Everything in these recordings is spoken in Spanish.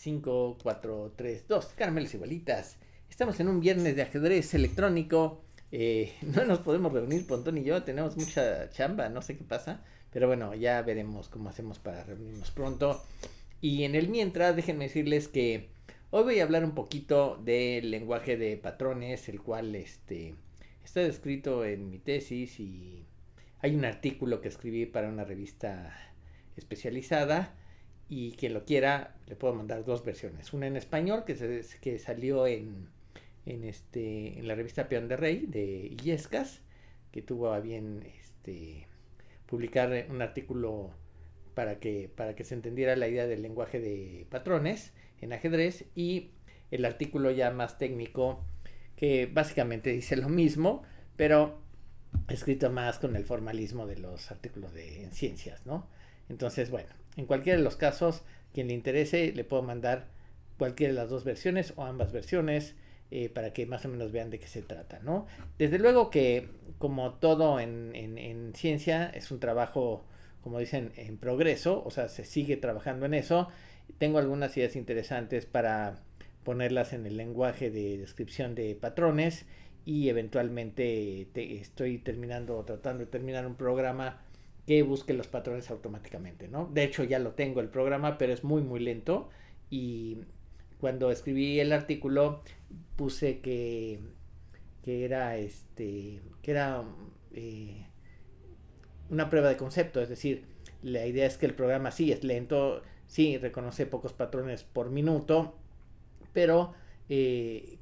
5, 4, 3, 2. Caramelos y bolitas. Estamos en un viernes de ajedrez electrónico. No nos podemos reunir, Pontón y yo. Tenemos mucha chamba, no sé qué pasa. Pero bueno, ya veremos cómo hacemos para reunirnos pronto. Y en el mientras, déjenme decirles que hoy voy a hablar un poquito del lenguaje de patrones, el cual está descrito en mi tesis y hay un artículo que escribí para una revista especializada y quien lo quiera le puedo mandar dos versiones, una en español que salió en la revista Peón de Rey de Illescas, que tuvo a bien publicar un artículo para que se entendiera la idea del lenguaje de patrones en ajedrez, y el artículo ya más técnico que básicamente dice lo mismo pero escrito más con el formalismo de los artículos en ciencias, ¿no? Entonces, bueno, en cualquiera de los casos, quien le interese, le puedo mandar cualquiera de las dos versiones o ambas versiones para que más o menos vean de qué se trata, ¿no? Desde luego que, como todo en ciencia, es un trabajo, como dicen, en progreso, o sea, se sigue trabajando en eso. Tengo algunas ideas interesantes para ponerlas en el lenguaje de descripción de patrones y eventualmente estoy tratando de terminar un programa que busque los patrones automáticamente, ¿no? De hecho ya lo tengo el programa, pero es muy muy lento, y cuando escribí el artículo puse que era una prueba de concepto, es decir, la idea es que el programa sí es lento, sí reconoce pocos patrones por minuto, pero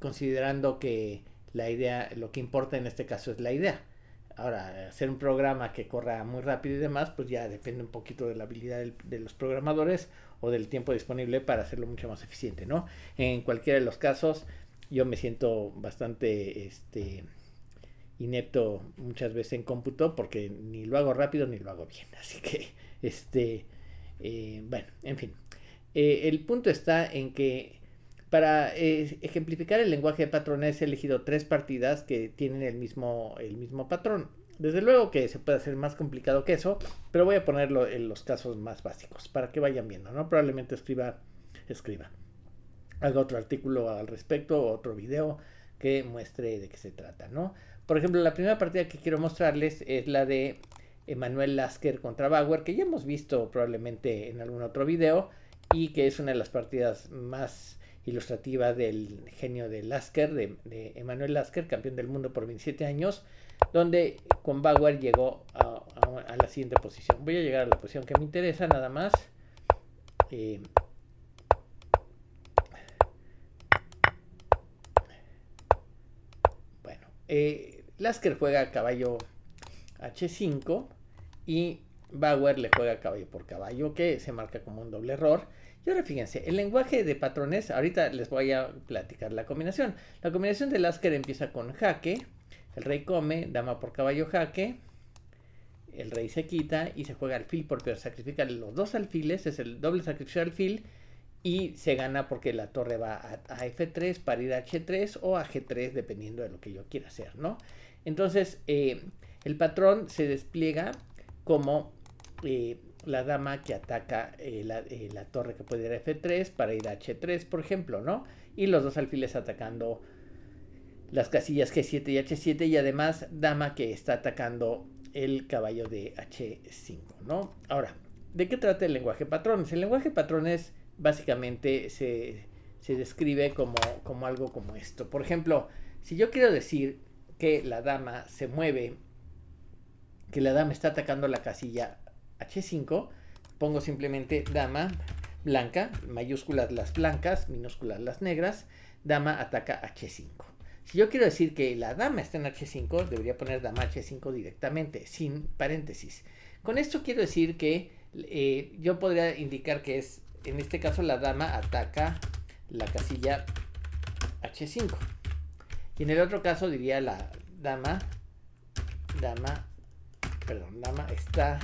considerando que la idea, lo que importa en este caso es la idea. Ahora, hacer un programa que corra muy rápido y demás, pues ya depende un poquito de la habilidad de los programadores o del tiempo disponible para hacerlo mucho más eficiente, ¿no? En cualquiera de los casos, yo me siento bastante inepto muchas veces en cómputo porque ni lo hago rápido ni lo hago bien. Así que, bueno, en fin. El punto está en que para ejemplificar el lenguaje de patrones he elegido tres partidas que tienen el mismo patrón. Desde luego que se puede hacer más complicado que eso, pero voy a ponerlo en los casos más básicos para que vayan viendo, ¿no? Probablemente escriba, haga otro artículo al respecto, otro video que muestre de qué se trata, ¿no? Por ejemplo, la primera partida que quiero mostrarles es la de Emanuel Lasker contra Bauer, que ya hemos visto probablemente en algún otro video y que es una de las partidas más ilustrativa del genio de Lasker, de Emanuel Lasker, campeón del mundo por 27 años, donde con Bauer llegó a la siguiente posición. Voy a llegar a la posición que me interesa nada más. Bueno, Lasker juega caballo H5 y Bauer le juega caballo por caballo, que se marca como un doble error. Y ahora fíjense, el lenguaje de patrones, ahorita les voy a platicar la combinación. La combinación de Lasker empieza con jaque, el rey come, dama por caballo jaque, el rey se quita y se juega alfil por peor, sacrifica los dos alfiles, es el doble sacrificio de alfil, y se gana porque la torre va a F3 para ir a H3 o a G3 dependiendo de lo que yo quiera hacer, ¿no? Entonces el patrón se despliega como la dama que ataca la torre que puede ir a F3 para ir a H3, por ejemplo, ¿no? Y los dos alfiles atacando las casillas G7 y H7, y además dama que está atacando el caballo de H5, ¿no? Ahora, ¿de qué trata el lenguaje patrones? El lenguaje patrones básicamente se describe como algo como esto. Por ejemplo, si yo quiero decir que la dama se mueve, que la dama está atacando la casilla H5, pongo simplemente dama blanca, mayúsculas las blancas, minúsculas las negras, dama ataca H5. Si yo quiero decir que la dama está en H5, debería poner dama H5 directamente, sin paréntesis. Con esto quiero decir que yo podría indicar que es, en este caso, la dama ataca la casilla H5. Y en el otro caso diría la dama está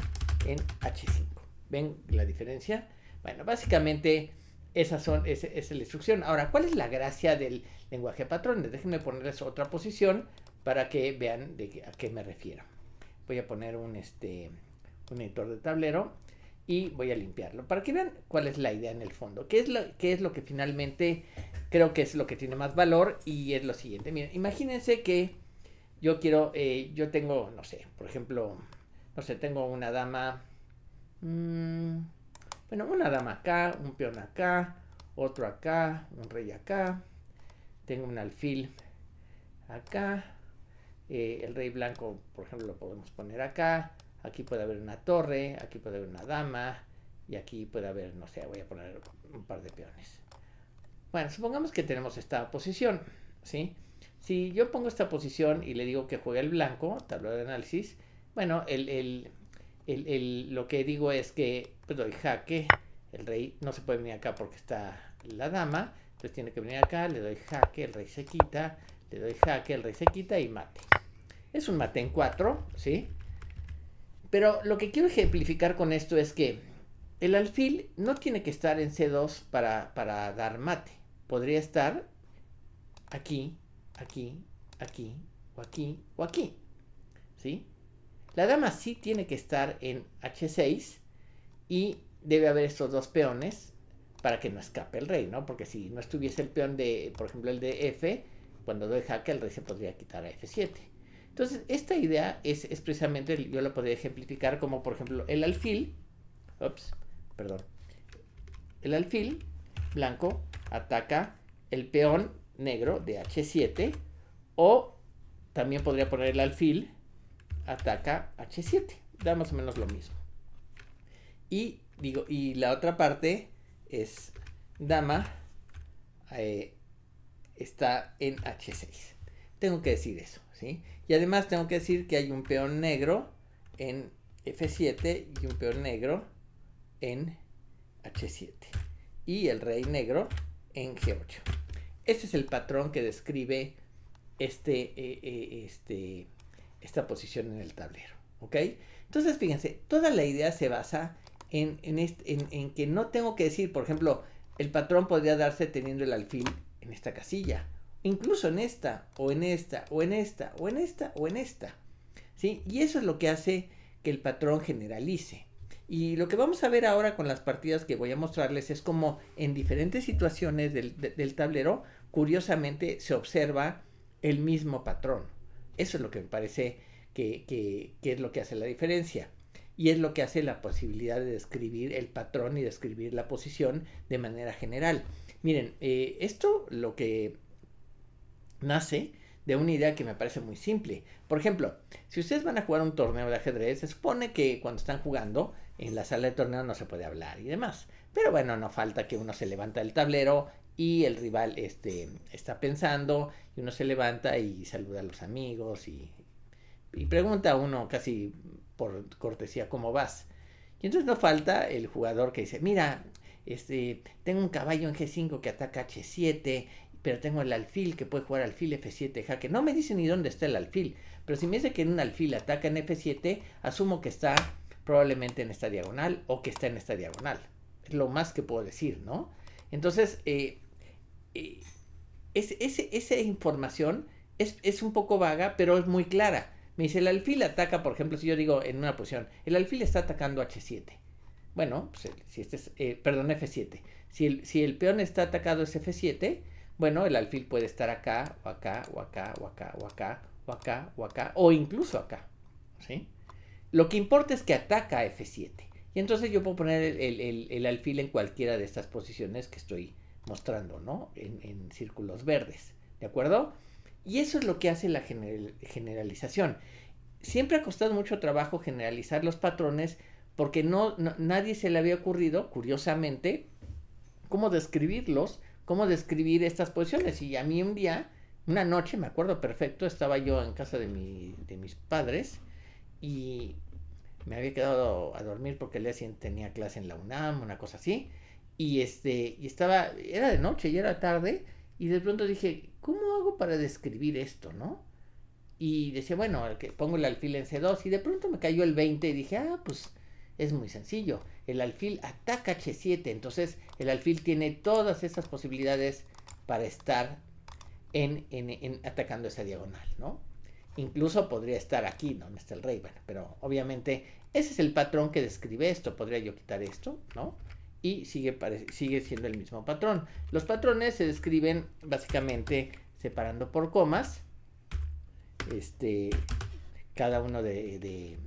en H5. ¿Ven la diferencia? Bueno, básicamente esa es la instrucción. Ahora, ¿cuál es la gracia del lenguaje de patrones? Déjenme ponerles otra posición para que vean a qué me refiero. Voy a poner un editor de tablero y voy a limpiarlo para que vean cuál es la idea en el fondo, qué es lo que finalmente creo que es lo que tiene más valor, y es lo siguiente. Miren, imagínense que yo quiero, yo tengo, no sé, por ejemplo, no sé, tengo una dama, bueno, una dama acá, un peón acá, otro acá, un rey acá, tengo un alfil acá, el rey blanco, por ejemplo, lo podemos poner acá, aquí puede haber una torre, aquí puede haber una dama, y aquí puede haber, no sé, voy a poner un par de peones. Bueno, supongamos que tenemos esta posición, ¿sí? Si yo pongo esta posición y le digo que juegue el blanco, tablero de análisis, bueno, lo que digo es que pues, doy jaque, el rey no se puede venir acá porque está la dama, entonces tiene que venir acá, le doy jaque, el rey se quita, le doy jaque, el rey se quita y mate. Es un mate en 4, ¿sí? Pero lo que quiero ejemplificar con esto es que el alfil no tiene que estar en C2 para dar mate. Podría estar aquí, aquí, aquí, o aquí, o aquí, ¿sí? La dama sí tiene que estar en H6 y debe haber estos dos peones para que no escape el rey, ¿no? Porque si no estuviese el peón de, por ejemplo, el de F, cuando doy jaque, el rey se podría quitar a F7. Entonces, esta idea es precisamente, yo la podría ejemplificar como, por ejemplo, el alfil, el alfil blanco ataca el peón negro de H7, o también podría poner el alfil ataca H7, da más o menos lo mismo. Y digo, y la otra parte es dama está en H6. Tengo que decir eso, ¿sí? Y además tengo que decir que hay un peón negro en F7 y un peón negro en H7. Y el rey negro en G8. Este es el patrón que describe esta posición en el tablero, ¿ok? Entonces, fíjense, toda la idea se basa en que no tengo que decir, por ejemplo, el patrón podría darse teniendo el alfil en esta casilla, incluso en esta, o en esta, o en esta, o en esta, o en esta, ¿sí? Y eso es lo que hace que el patrón generalice. Y lo que vamos a ver ahora con las partidas que voy a mostrarles es como en diferentes situaciones del tablero, curiosamente se observa el mismo patrón. Eso es lo que me parece que es lo que hace la diferencia. Y es lo que hace la posibilidad de describir el patrón y describir la posición de manera general. Miren, esto lo que nace de una idea que me parece muy simple. Por ejemplo, si ustedes van a jugar un torneo de ajedrez, se supone que cuando están jugando en la sala de torneo no se puede hablar y demás. Pero bueno, no falta que uno se levanta del tablero y el rival está pensando, y uno se levanta y saluda a los amigos y pregunta a uno casi por cortesía cómo vas. Y entonces no falta el jugador que dice, mira, tengo un caballo en G5 que ataca H7, pero tengo el alfil que puede jugar alfil F7 jaque. No me dice ni dónde está el alfil, pero si me dice que en un alfil ataca en F7, asumo que está probablemente en esta diagonal o que está en esta diagonal. Es lo más que puedo decir, ¿no? Entonces, esa información es un poco vaga, pero es muy clara. Me dice, el alfil ataca, por ejemplo, si yo digo en una posición, el alfil está atacando H7. Bueno, pues, si F7. Si el peón está atacado es F7, bueno, el alfil puede estar acá, o acá, o acá, o acá, o acá, o acá, o acá, o incluso acá, ¿sí? Lo que importa es que ataca a F7. Y entonces yo puedo poner el alfil en cualquiera de estas posiciones que estoy mostrando, ¿no? En círculos verdes, ¿de acuerdo? Y eso es lo que hace la generalización. Siempre ha costado mucho trabajo generalizar los patrones porque nadie se le había ocurrido, curiosamente, cómo describirlos, cómo describir estas posiciones. Y a mí un día, una noche, me acuerdo perfecto, estaba yo en casa de mis padres y me había quedado a dormir porque el día siguiente tenía clase en la UNAM, una cosa así. Y era de noche y era tarde, y de pronto dije, ¿cómo hago para describir esto, no? Y decía, bueno, que pongo el alfil en C2, y de pronto me cayó el 20 y dije, pues es muy sencillo. El alfil ataca H7, entonces el alfil tiene todas esas posibilidades para estar atacando esa diagonal, ¿no? Incluso podría estar aquí, donde está el rey, bueno, pero obviamente Ese es el patrón que describe esto. Podría yo quitar esto, ¿no? Y sigue siendo el mismo patrón. Los patrones se describen básicamente separando por comas cada uno de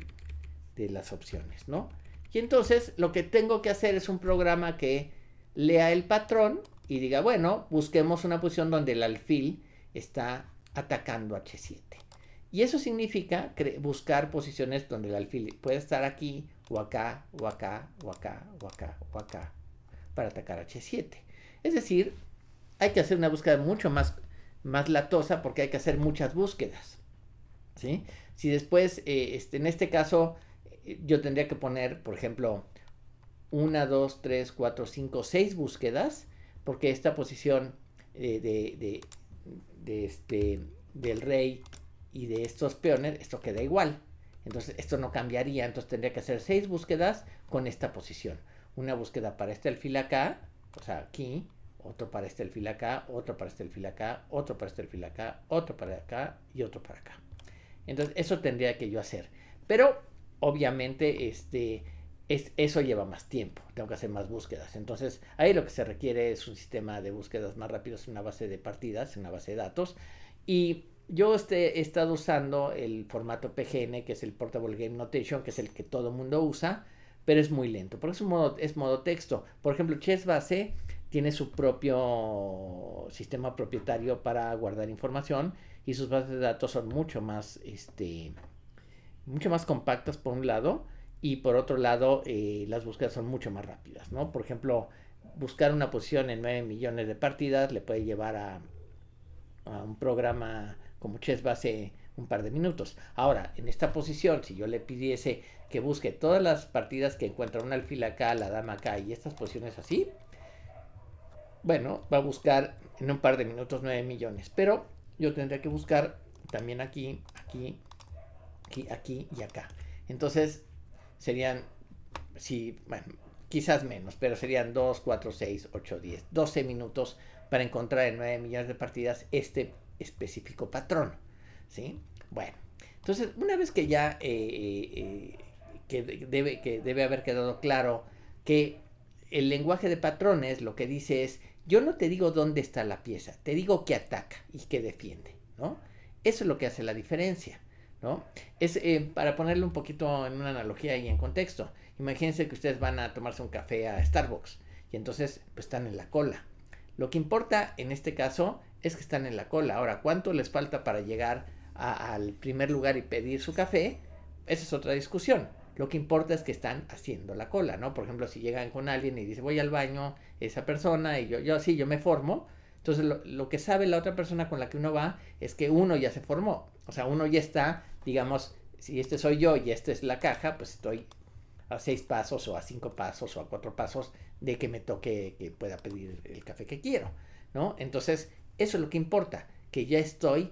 las opciones, ¿no? Y entonces lo que tengo que hacer es un programa que lea el patrón y diga, bueno, busquemos una posición donde el alfil está atacando H7. Y eso significa buscar posiciones donde el alfil puede estar aquí, o acá, o acá, o acá, o acá, o acá, para atacar H7. Es decir, hay que hacer una búsqueda mucho más latosa porque hay que hacer muchas búsquedas, ¿sí? Si después, en este caso, yo tendría que poner, por ejemplo, 1, 2, 3, 4, 5, 6 búsquedas, porque esta posición del rey y de estos peones, esto queda igual. Entonces esto no cambiaría, entonces tendría que hacer 6 búsquedas con esta posición. Una búsqueda para este alfil acá, o sea aquí, otro para este alfil acá, otro para este alfil acá, otro para este alfil acá, otro para acá y otro para acá. Entonces eso tendría que yo hacer. Pero obviamente eso lleva más tiempo, tengo que hacer más búsquedas. Entonces ahí lo que se requiere es un sistema de búsquedas más rápidos, una base de partidas, una base de datos. Y yo he estado usando el formato PGN, que es el Portable Game Notation, que es el que todo el mundo usa, pero es muy lento, porque es modo texto. Por ejemplo, ChessBase tiene su propio sistema propietario para guardar información y sus bases de datos son mucho más compactas por un lado, y por otro lado las búsquedas son mucho más rápidas, ¿no? Por ejemplo, buscar una posición en 9 millones de partidas le puede llevar a un programa como ChessBase un par de minutos. Ahora, en esta posición, si yo le pidiese que busque todas las partidas que encuentra un alfil acá, la dama acá y estas posiciones así, bueno, va a buscar en un par de minutos 9 millones. Pero yo tendría que buscar también aquí, aquí, aquí, aquí y acá. Entonces, serían, sí, bueno, quizás menos, pero serían 2, 4, 6, 8, 10, 12 minutos para encontrar en 9 millones de partidas este específico patrón, ¿sí? Bueno, entonces una vez que ya debe haber quedado claro que el lenguaje de patrones lo que dice es, yo no te digo dónde está la pieza, te digo que ataca y que defiende, ¿no? Eso es lo que hace la diferencia, ¿no? Es, para ponerle un poquito en una analogía y en contexto, imagínense que ustedes van a tomarse un café a Starbucks y entonces pues, están en la cola. Lo que importa en este caso es que están en la cola. Ahora, ¿cuánto les falta para llegar al primer lugar y pedir su café? Esa es otra discusión. Lo que importa es que están haciendo la cola, ¿no? Por ejemplo, si llegan con alguien y dice, voy al baño, esa persona, y yo me formo. Entonces, lo que sabe la otra persona con la que uno va es que uno ya se formó. O sea, uno ya está, digamos, si este soy yo y esta es la caja, pues estoy a 6 pasos o a 5 pasos o a 4 pasos de que me toque que pueda pedir el café que quiero, ¿no? Entonces, eso es lo que importa, que ya estoy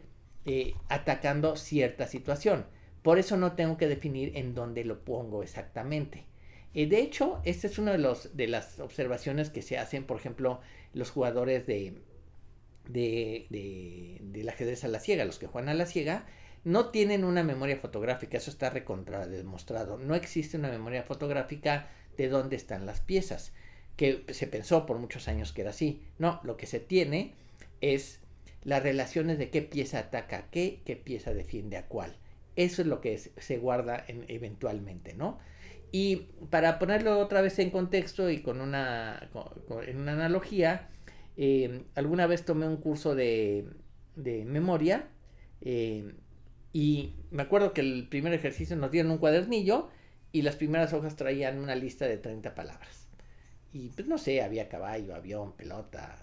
atacando cierta situación. Por eso no tengo que definir en dónde lo pongo exactamente. De hecho, esta es una de las observaciones que se hacen, por ejemplo, los jugadores del ajedrez a la ciega, los que juegan a la ciega, no tienen una memoria fotográfica, eso está recontra demostrado. No existe una memoria fotográfica de dónde están las piezas, que se pensó por muchos años que era así. No, lo que se tiene es las relaciones de qué pieza ataca a qué pieza defiende a cuál. Eso es lo que se guarda eventualmente, ¿no? Y para ponerlo otra vez en contexto y en una analogía, alguna vez tomé un curso de memoria y me acuerdo que el primer ejercicio nos dieron un cuadernillo y las primeras hojas traían una lista de 30 palabras. Y pues no sé, había caballo, avión, pelota,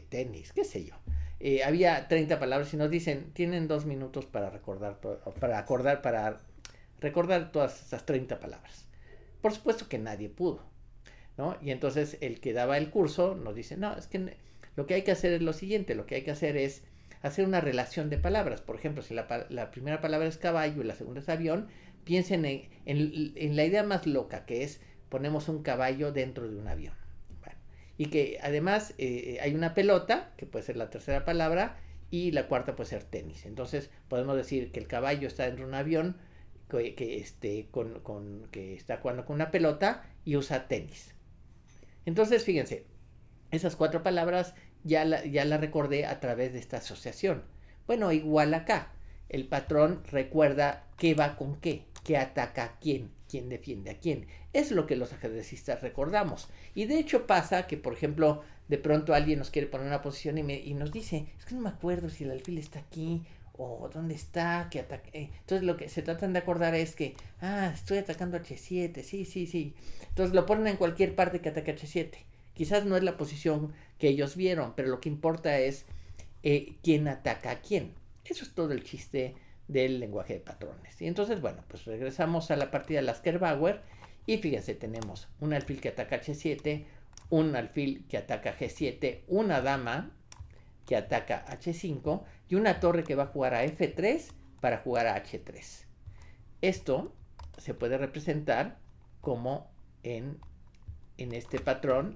tenis, qué sé yo. Había 30 palabras y nos dicen, tienen 2 minutos para recordar todas esas 30 palabras. Por supuesto que nadie pudo, ¿no? Y entonces el que daba el curso nos dice, no, es que lo que hay que hacer es lo siguiente, lo que hay que hacer es hacer una relación de palabras. Por ejemplo, si la primera palabra es caballo y la segunda es avión, piensen en la idea más loca, que es ponemos un caballo dentro de un avión. Bueno, y que además hay una pelota, que puede ser la tercera palabra, y la cuarta puede ser tenis. Entonces podemos decir que el caballo está dentro de un avión que está jugando con una pelota y usa tenis. Entonces, fíjense, esas 4 palabras ya la recordé a través de esta asociación. Bueno, igual acá. El patrón recuerda qué va con qué ataca a quién defiende a quién. Es lo que los ajedrecistas recordamos. Y de hecho pasa que, por ejemplo, de pronto alguien nos quiere poner una posición y nos dice, es que no me acuerdo si el alfil está aquí o dónde está, que ataque. Entonces lo que se tratan de acordar es que, estoy atacando H7, sí. Entonces lo ponen en cualquier parte que ataque H7. Quizás no es la posición que ellos vieron, pero lo que importa es quién ataca a quién. Eso es todo el chiste del lenguaje de patrones. Y entonces, bueno, pues regresamos a la partida de Lasker-Bauer y fíjense, tenemos un alfil que ataca H7, un alfil que ataca G7, una dama que ataca H5 y una torre que va a jugar a F3 para jugar a H3. Esto se puede representar como en este patrón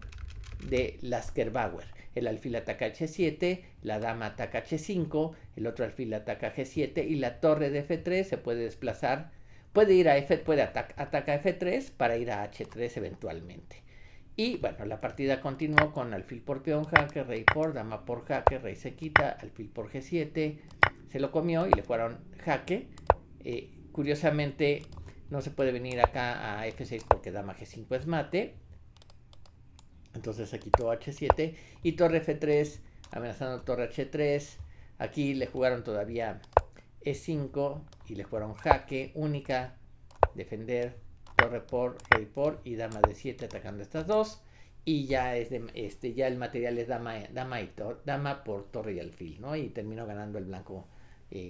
de Lasker-Bauer. El alfil ataca H7, la dama ataca H5, el otro alfil ataca G7 y la torre de F3 se puede desplazar, puede ir a ataca F3 para ir a H3 eventualmente. Y bueno, la partida continuó con alfil por peón, jaque, rey por, dama por jaque, rey se quita, alfil por G7, se lo comió y le jugaron jaque. Curiosamente no se puede venir acá a F6 porque dama G5 es mate. Entonces se quitó H7 y torre F3 amenazando torre H3. Aquí le jugaron todavía E5 y le jugaron jaque, única, defender, torre por, rey por y dama de 7 atacando estas dos. Y ya ya el material es dama por torre y alfil, ¿no? Y terminó ganando el blanco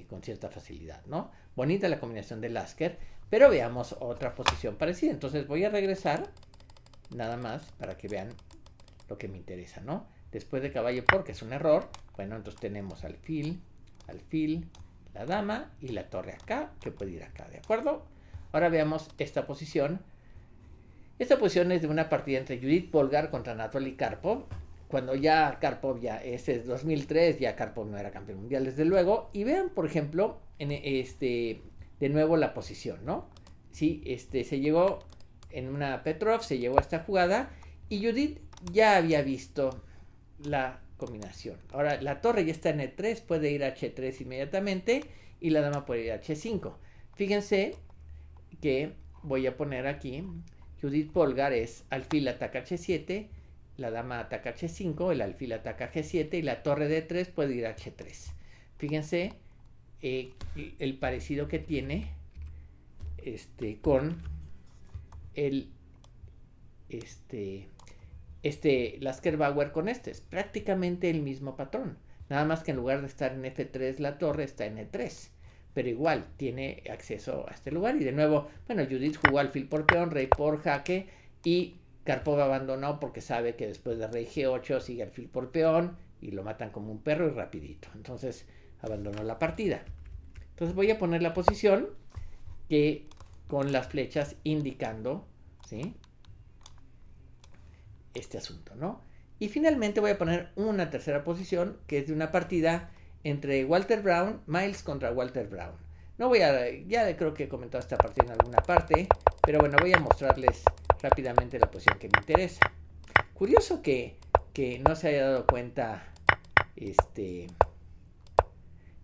con cierta facilidad, ¿no? Bonita la combinación de Lasker, pero veamos otra posición parecida. Entonces voy a regresar nada más para que vean lo que me interesa, ¿no? Después de caballo por, que es un error, bueno, entonces tenemos alfil, la dama y la torre acá, que puede ir acá, ¿de acuerdo? Ahora veamos esta posición. Esta posición es de una partida entre Judith Polgar contra Anatoly Karpov, cuando ya Karpov este es 2003, ya Karpov no era campeón mundial desde luego, y vean, por ejemplo, de nuevo la posición, ¿no? Sí, se llegó en una Petrov, se llegó a esta jugada, y Judith ya había visto la combinación. Ahora la torre ya está en E3, puede ir a H3 inmediatamente y la dama puede ir a H5. Fíjense que voy a poner aquí, Judith Polgar es alfil ataca H7, la dama ataca H5, el alfil ataca G7 y la torre de E3 puede ir a H3. Fíjense el parecido que tiene con el Lasker-Bauer con es prácticamente el mismo patrón, nada más que en lugar de estar en F3 la torre está en E3, pero igual tiene acceso a este lugar. Y de nuevo, bueno, Judith jugó alfil por peón, rey por jaque y Karpov abandonó porque sabe que después de rey G8 sigue alfil por peón y lo matan como un perro y rapidito, entonces abandonó la partida. Entonces voy a poner la posición que con las flechas indicando, ¿sí?, este asunto, ¿no? Y finalmente voy a poner una tercera posición que es de una partida entre Walter Brown, Miles contra Walter Brown. No voy a, ya creo que he comentado esta partida en alguna parte, pero bueno, voy a mostrarles rápidamente la posición que me interesa. Curioso que no se haya dado cuenta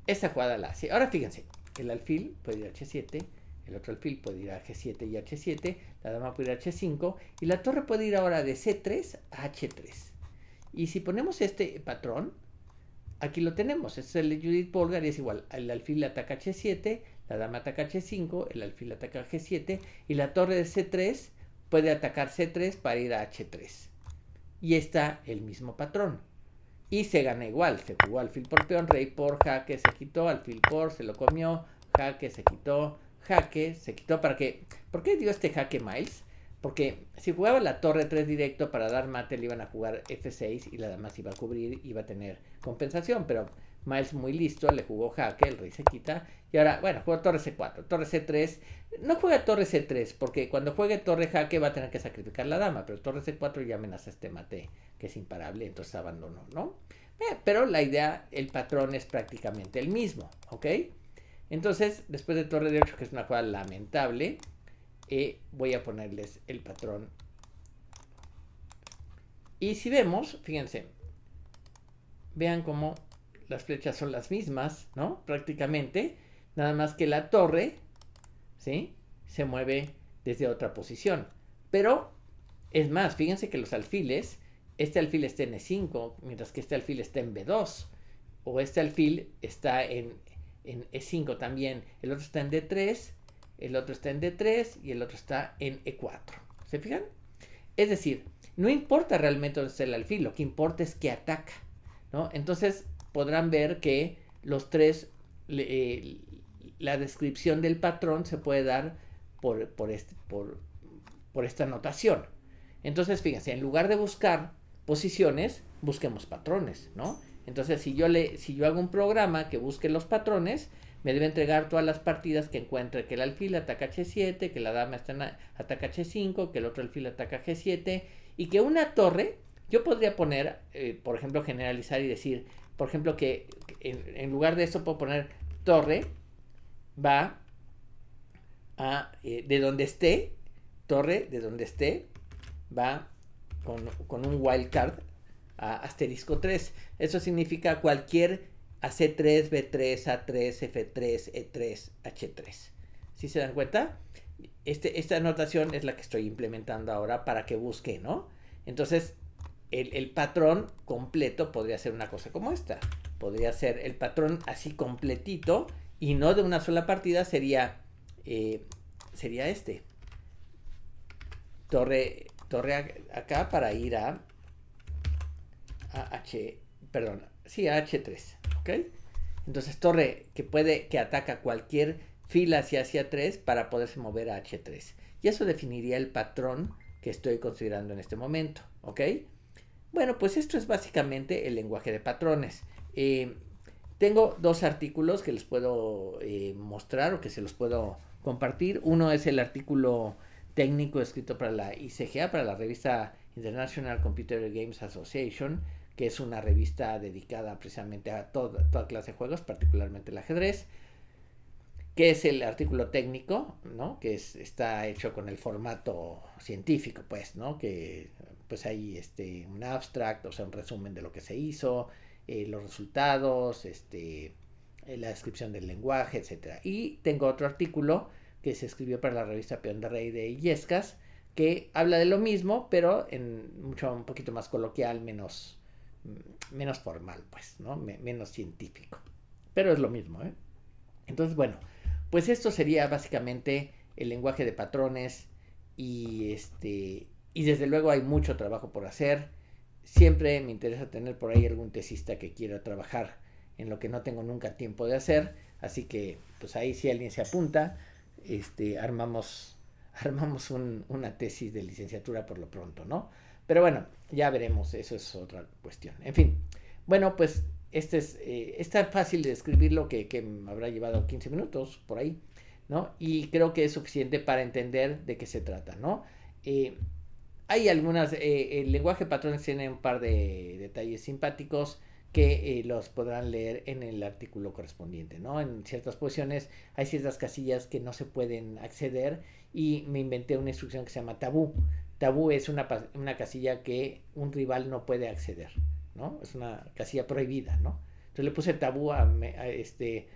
esta jugada la hace. Ahora fíjense, el alfil puede ir a H7, el otro alfil puede ir a G7 y H7, la dama puede ir a H5 y la torre puede ir ahora de C3 a H3. Y si ponemos este patrón, aquí lo tenemos, es el de Judith Polgar y es igual, el alfil ataca H7, la dama ataca H5, el alfil ataca G7 y la torre de C3 puede atacar C3 para ir a H3. Y está el mismo patrón. Y se gana igual, se jugó alfil por peón, rey por, jaque, se quitó, alfil por, se lo comió, jaque, se quitó, jaque, se quitó. ¿Para qué? ¿Por qué dio este jaque Miles? Porque si jugaba la torre 3 directo para dar mate le iban a jugar F6 y la dama se iba a cubrir, iba a tener compensación, pero Miles muy listo, le jugó jaque, el rey se quita y ahora, bueno, juega torre C4, torre C3, no juega torre C3 porque cuando juegue torre jaque va a tener que sacrificar la dama, pero torre C4 ya amenaza este mate que es imparable, entonces abandonó, ¿no? Pero la idea, el patrón es prácticamente el mismo, ¿ok? Entonces, después de torre de 8, que es una jugada lamentable, voy a ponerles el patrón. Y si vemos, fíjense, vean cómo las flechas son las mismas, ¿no? Prácticamente, nada más que la torre, ¿sí? Se mueve desde otra posición. Pero, es más, fíjense que los alfiles, este alfil está en E5, mientras que este alfil está en B2. O este alfil está en E5 también. El otro está en D3, el otro está en D3 y el otro está en E4. ¿Se fijan? Es decir, no importa realmente dónde está el alfil, lo que importa es que ataca, ¿no? Entonces podrán ver que los tres, la descripción del patrón se puede dar por esta notación. Entonces, fíjense, en lugar de buscar posiciones, busquemos patrones, ¿no? Entonces, si yo hago un programa que busque los patrones, me debe entregar todas las partidas que encuentre que el alfil ataca H7, que la dama ataca H5, que el otro alfil ataca G7, y que una torre, yo podría poner, por ejemplo, generalizar y decir, por ejemplo, que en lugar de eso puedo poner torre, va a, de donde esté, torre, de donde esté, va con un wildcard a asterisco 3. Eso significa cualquier AC3, B3, A3, F3, E3, H3. ¿Sí se dan cuenta? Esta anotación es la que estoy implementando ahora para que busque, ¿no? Entonces, el patrón completo podría ser una cosa como esta. Podría ser el patrón así completito y no de una sola partida, sería este. Torre acá para ir a H3, ¿ok? Entonces torre que ataca cualquier fila hacia 3 para poderse mover a H3. Y eso definiría el patrón que estoy considerando en este momento, ¿ok? Bueno, pues esto es básicamente el lenguaje de patrones. Tengo dos artículos que les puedo mostrar o que se los puedo compartir. Uno es el artículo técnico escrito para la ICGA, para la revista International Computer Games Association, que es una revista dedicada precisamente a toda clase de juegos, particularmente el ajedrez, que es el artículo técnico, ¿no? Que está hecho con el formato científico, pues, ¿no? Que pues hay un abstract, o sea, un resumen de lo que se hizo, los resultados, la descripción del lenguaje, etcétera. Y tengo otro artículo que se escribió para la revista Peón de Rey de Illescas, que habla de lo mismo, pero un poquito más coloquial, menos formal, pues, ¿no? Menos científico. Pero es lo mismo, ¿eh? Entonces, bueno, pues esto sería básicamente el lenguaje de patrones y desde luego hay mucho trabajo por hacer. Siempre me interesa tener por ahí algún tesista que quiera trabajar en lo que no tengo nunca tiempo de hacer, así que pues ahí si alguien se apunta, armamos una tesis de licenciatura por lo pronto, ¿no? Pero bueno, ya veremos, eso es otra cuestión. En fin, bueno, pues es tan fácil de describirlo que me habrá llevado 15 minutos por ahí, ¿no? Y creo que es suficiente para entender de qué se trata, ¿no? Hay algunas, el lenguaje de patrones tiene un par de detalles simpáticos que los podrán leer en el artículo correspondiente, ¿no? En ciertas posiciones hay ciertas casillas que no se pueden acceder y me inventé una instrucción que se llama tabú. Tabú es una casilla que un rival no puede acceder, ¿no? Es una casilla prohibida, ¿no? Entonces le puse tabú ante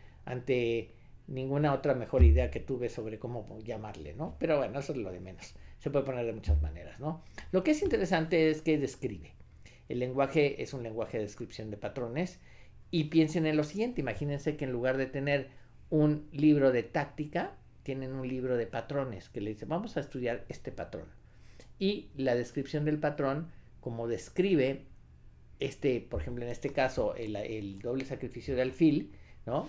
ninguna otra mejor idea que tuve sobre cómo llamarle, ¿no? Pero bueno, eso es lo de menos. Se puede poner de muchas maneras, ¿no? Lo que es interesante es que describe. El lenguaje es un lenguaje de descripción de patrones y piensen en lo siguiente, imagínense que en lugar de tener un libro de táctica, tienen un libro de patrones que le dice, vamos a estudiar este patrón. Y la descripción del patrón, como describe por ejemplo, en este caso, el doble sacrificio de alfil, ¿no?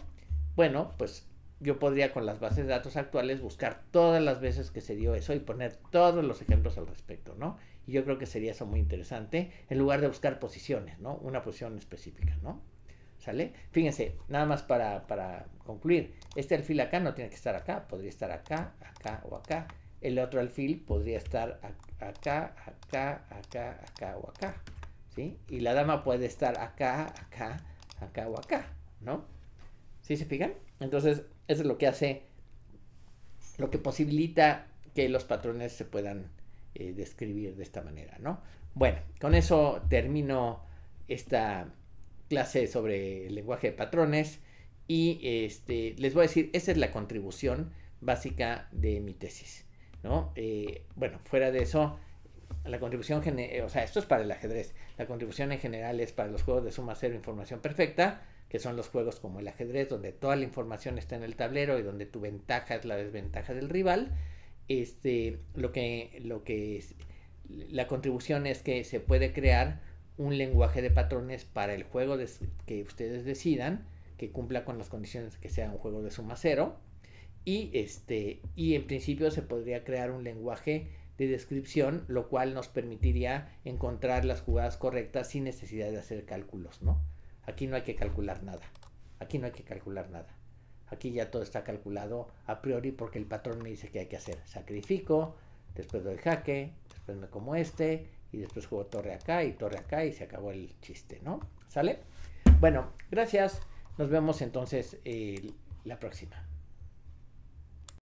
Bueno, pues yo podría con las bases de datos actuales buscar todas las veces que se dio eso y poner todos los ejemplos al respecto, ¿no? Y yo creo que sería eso muy interesante, en lugar de buscar posiciones, ¿no? Una posición específica, ¿no? ¿Sale? Fíjense, nada más para concluir, este alfil acá no tiene que estar acá, podría estar acá, acá o acá. El otro alfil podría estar acá, acá, acá, acá o acá, ¿sí? Y la dama puede estar acá, acá, acá o acá, ¿no? ¿Sí se fijan? Entonces, eso es lo que hace, lo que posibilita que los patrones se puedan describir de esta manera, ¿no? Bueno, con eso termino esta clase sobre el lenguaje de patrones y les voy a decir, esa es la contribución básica de mi tesis, ¿no? Bueno, fuera de eso, la contribución, o sea, esto es para el ajedrez, la contribución en general es para los juegos de suma cero información perfecta, que son los juegos como el ajedrez, donde toda la información está en el tablero y donde tu ventaja es la desventaja del rival. La contribución es que se puede crear un lenguaje de patrones para el juego que ustedes decidan, que cumpla con las condiciones de que sea un juego de suma cero. Y en principio se podría crear un lenguaje de descripción, lo cual nos permitiría encontrar las jugadas correctas sin necesidad de hacer cálculos, ¿no? Aquí no hay que calcular nada. Aquí no hay que calcular nada. Aquí ya todo está calculado a priori porque el patrón me dice que hay que hacer. Sacrifico, después doy jaque, después me como y después juego torre acá y se acabó el chiste, ¿no? ¿Sale? Bueno, gracias. Nos vemos entonces la próxima.